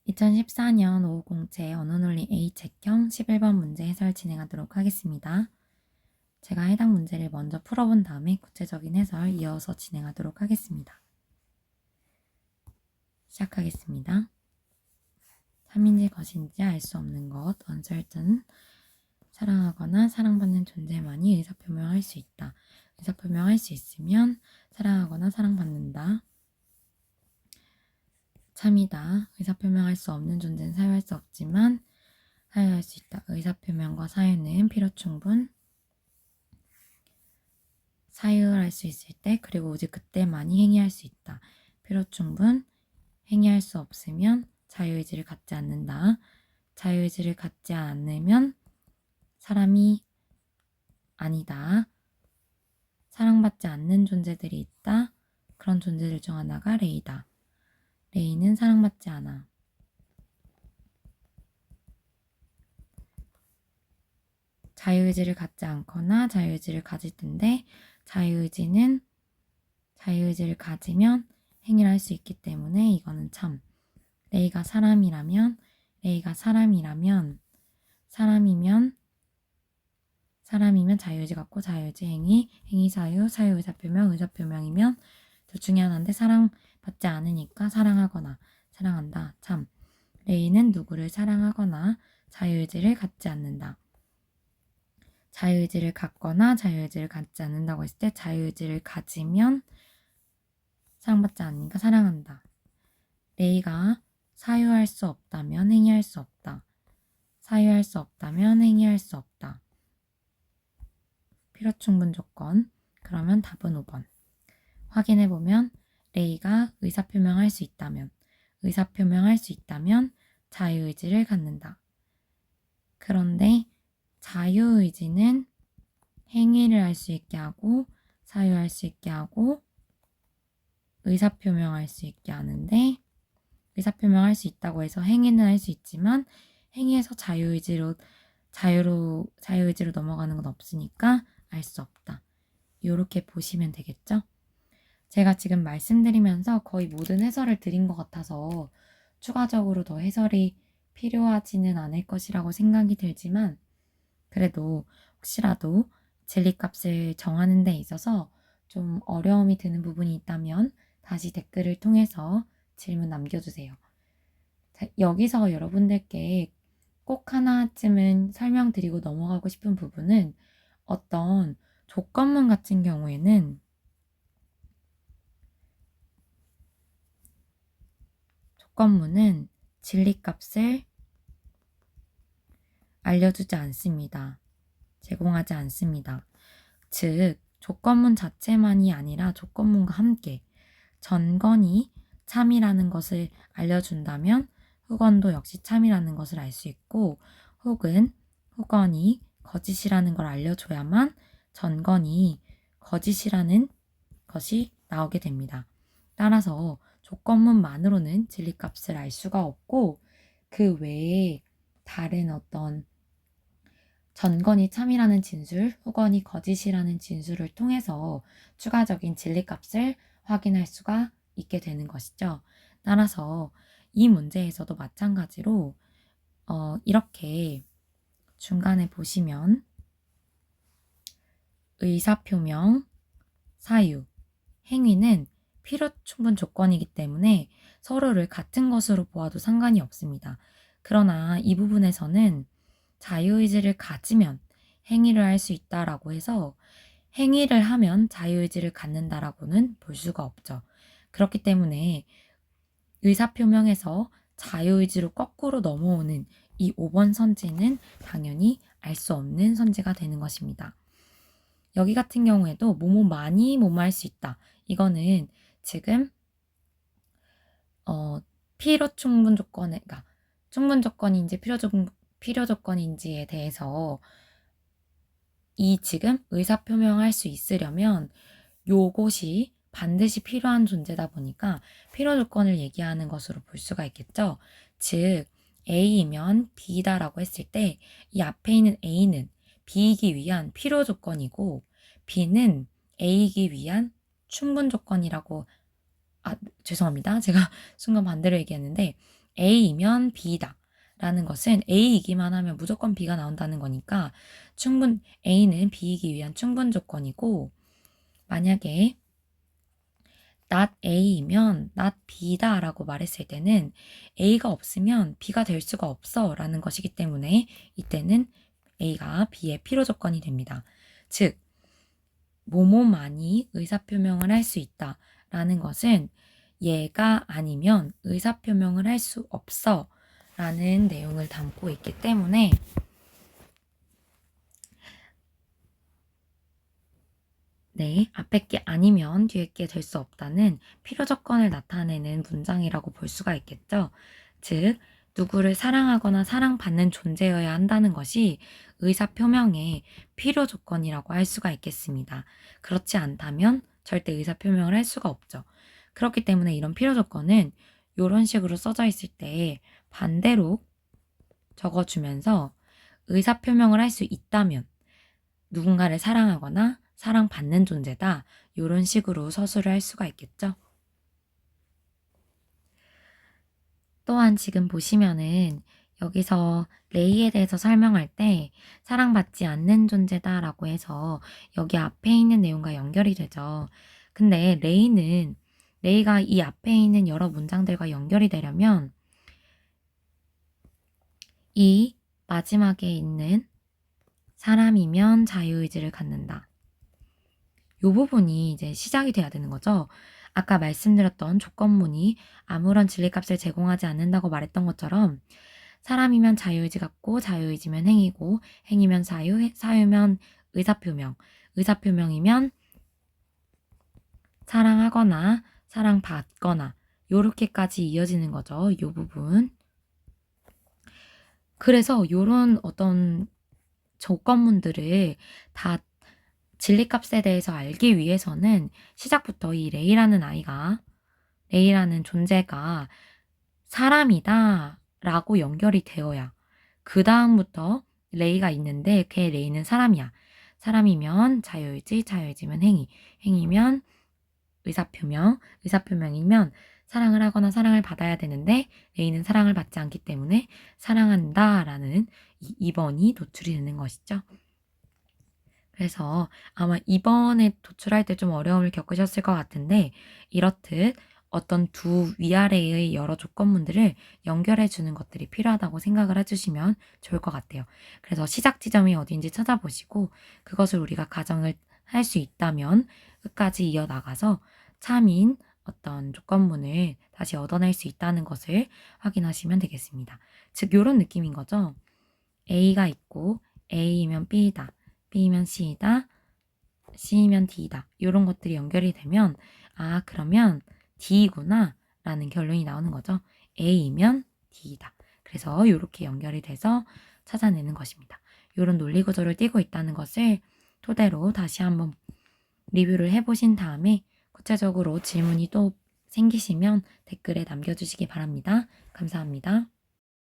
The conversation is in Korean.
2014년 550제 언어논리 A책형 11번 문제 해설 진행하도록 하겠습니다. 제가 해당 문제를 먼저 풀어본 다음에 구체적인 해설 이어서 진행하도록 하겠습니다. 시작하겠습니다. 3인지 것인지 알 수 없는 것, uncertain. 사랑하거나 사랑받는 존재만이 의사표명할 수 있다. 의사표명할 수 있으면 사랑하거나 사랑받는다. 참이다. 의사표명할 수 없는 존재는 사유할 수 없지만 사유할 수 있다. 의사표명과 사유는 필요충분. 사유할 수 있을 때 그리고 오직 그때만이 행위할 수 있다. 필요충분. 행위할 수 없으면 자유의지를 갖지 않는다. 자유의지를 갖지 않으면 사람이 아니다. 사랑받지 않는 존재들이 있다. 그런 존재들 중 하나가 레이다. 레이는 사랑받지 않아. 자유의지를 갖지 않거나 자유의지를 가질 텐데 자유의지를 가지면 행위를 할 수 있기 때문에 이거는 참. 레이가 사람이면 자유의지 갖고 자유의지 행위 사유 의사표명이면 둘 중에 하나인데 사랑받지 않으니까 사랑하거나 사랑한다. 참. 레이는 누구를 사랑하거나 자유의지를 갖지 않는다. 자유의지를 갖거나 자유의지를 갖지 않는다고 했을 때 자유의지를 가지면 사랑받지 않으니까 사랑한다. 레이가 사유할 수 없다면 행위할 수 없다. 사유할 수 없다면 행위할 수 없다. 필요충분 조건. 그러면 답은 5번. 확인해보면 레이가 의사표명할 수 있다면 자유의지를 갖는다. 그런데 자유의지는 행위를 할 수 있게 하고 사유할 수 있게 하고 의사표명할 수 있게 하는데 의사표명할 수 있다고 해서 행위는 할 수 있지만 행위에서 자유의지로 넘어가는 건 없으니까 알 수 없다. 이렇게 보시면 되겠죠? 제가 지금 말씀드리면서 거의 모든 해설을 드린 것 같아서 추가적으로 더 해설이 필요하지는 않을 것이라고 생각이 들지만 그래도 혹시라도 진리값을 정하는 데 있어서 좀 어려움이 드는 부분이 있다면 다시 댓글을 통해서 질문 남겨주세요. 자, 여기서 여러분들께 꼭 하나쯤은 설명드리고 넘어가고 싶은 부분은 어떤 조건문 같은 경우에는 조건문은 진리값을 알려주지 않습니다. 제공하지 않습니다. 즉, 조건문 자체만이 아니라 조건문과 함께 전건이 참이라는 것을 알려준다면 후건도 역시 참이라는 것을 알 수 있고 혹은 후건이 거짓이라는 걸 알려줘야만 전건이 거짓이라는 것이 나오게 됩니다. 따라서 조건문만으로는 진리값을 알 수가 없고 그 외에 다른 어떤 전건이 참이라는 진술, 후건이 거짓이라는 진술을 통해서 추가적인 진리값을 확인할 수가 있게 되는 것이죠. 따라서 이 문제에서도 마찬가지로 이렇게 중간에 보시면 의사표명, 사유, 행위는 필요충분 조건이기 때문에 서로를 같은 것으로 보아도 상관이 없습니다. 그러나 이 부분에서는 자유의지를 가지면 행위를 할 수 있다라고 해서 행위를 하면 자유의지를 갖는다라고는 볼 수가 없죠. 그렇기 때문에 의사표명에서 자유의지로 거꾸로 넘어오는 이 5번 선지는 당연히 알 수 없는 선지가 되는 것입니다. 여기 같은 경우에도 뭐뭐만이 뭐뭐 할 수 있다. 이거는 지금 필요충분 조건에, 그러니까 충분 조건인지 필요 조건인지에 대해서 이 지금 의사표명할 수 있으려면 요것이 반드시 필요한 존재다 보니까 필요 조건을 얘기하는 것으로 볼 수가 있겠죠. 즉 A이면 B다라고 했을 때 이 앞에 있는 A는 B이기 위한 필요 조건이고 B는 A이기 위한 충분 조건이라고 죄송합니다. 제가 순간 반대로 얘기했는데 A이면 B다 라는 것은 A이기만 하면 무조건 B가 나온다는 거니까 A는 B이기 위한 충분 조건이고, 만약에 not A이면 not B다 라고 말했을 때는 A가 없으면 B가 될 수가 없어 라는 것이기 때문에 이때는 A가 B의 필요 조건이 됩니다. 즉, 뭐뭐만이 의사표명을 할 수 있다 라는 것은 얘가 아니면 의사표명을 할 수 없어 라는 내용을 담고 있기 때문에 네, 앞에 게 아니면 뒤에 게 될 수 없다는 필요 조건을 나타내는 문장이라고 볼 수가 있겠죠. 즉, 누구를 사랑하거나 사랑받는 존재여야 한다는 것이 의사표명의 필요 조건이라고 할 수가 있겠습니다. 그렇지 않다면 절대 의사표명을 할 수가 없죠. 그렇기 때문에 이런 필요 조건은 이런 식으로 써져 있을 때 반대로 적어주면서 의사표명을 할 수 있다면 누군가를 사랑하거나 사랑받는 존재다. 이런 식으로 서술을 할 수가 있겠죠. 또한 지금 보시면은 여기서 레이에 대해서 설명할 때 사랑받지 않는 존재다 라고 해서 여기 앞에 있는 내용과 연결이 되죠. 근데 레이가 이 앞에 있는 여러 문장들과 연결이 되려면 이 마지막에 있는 사람이면 자유의지를 갖는다. 이 부분이 이제 시작이 돼야 되는 거죠. 아까 말씀드렸던 조건문이 아무런 진리값을 제공하지 않는다고 말했던 것처럼 사람이면 자유의지 갖고 자유의지면 행위고 행위면 사유, 사유면 의사표명, 의사표명이면 사랑하거나 사랑받거나 요렇게까지 이어지는 거죠. 이 부분. 그래서 요런 어떤 조건문들을 다 진리값에 대해서 알기 위해서는 시작부터 이 레이라는 존재가 사람이다 라고 연결이 되어야 그 다음부터 레이가 있는데 걔 레이는 사람이야. 사람이면 자유의지, 자유의지면 행위, 행위면 의사표명, 의사표명이면 사랑을 하거나 사랑을 받아야 되는데 레이는 사랑을 받지 않기 때문에 사랑한다 라는 2번이 도출이 되는 것이죠. 그래서 아마 이번에 도출할 때 좀 어려움을 겪으셨을 것 같은데 이렇듯 어떤 두 위아래의 여러 조건문들을 연결해 주는 것들이 필요하다고 생각을 해주시면 좋을 것 같아요. 그래서 시작 지점이 어디인지 찾아보시고 그것을 우리가 가정을 할 수 있다면 끝까지 이어나가서 참인 어떤 조건문을 다시 얻어낼 수 있다는 것을 확인하시면 되겠습니다. 즉 이런 느낌인 거죠. A가 있고 A이면 B다. B면 C이다, C면 D다. 이런 것들이 연결이 되면 아 그러면 D구나 라는 결론이 나오는 거죠. A이면 D다. 그래서 이렇게 연결이 돼서 찾아내는 것입니다. 이런 논리 구조를 띄고 있다는 것을 토대로 다시 한번 리뷰를 해보신 다음에 구체적으로 질문이 또 생기시면 댓글에 남겨주시기 바랍니다. 감사합니다.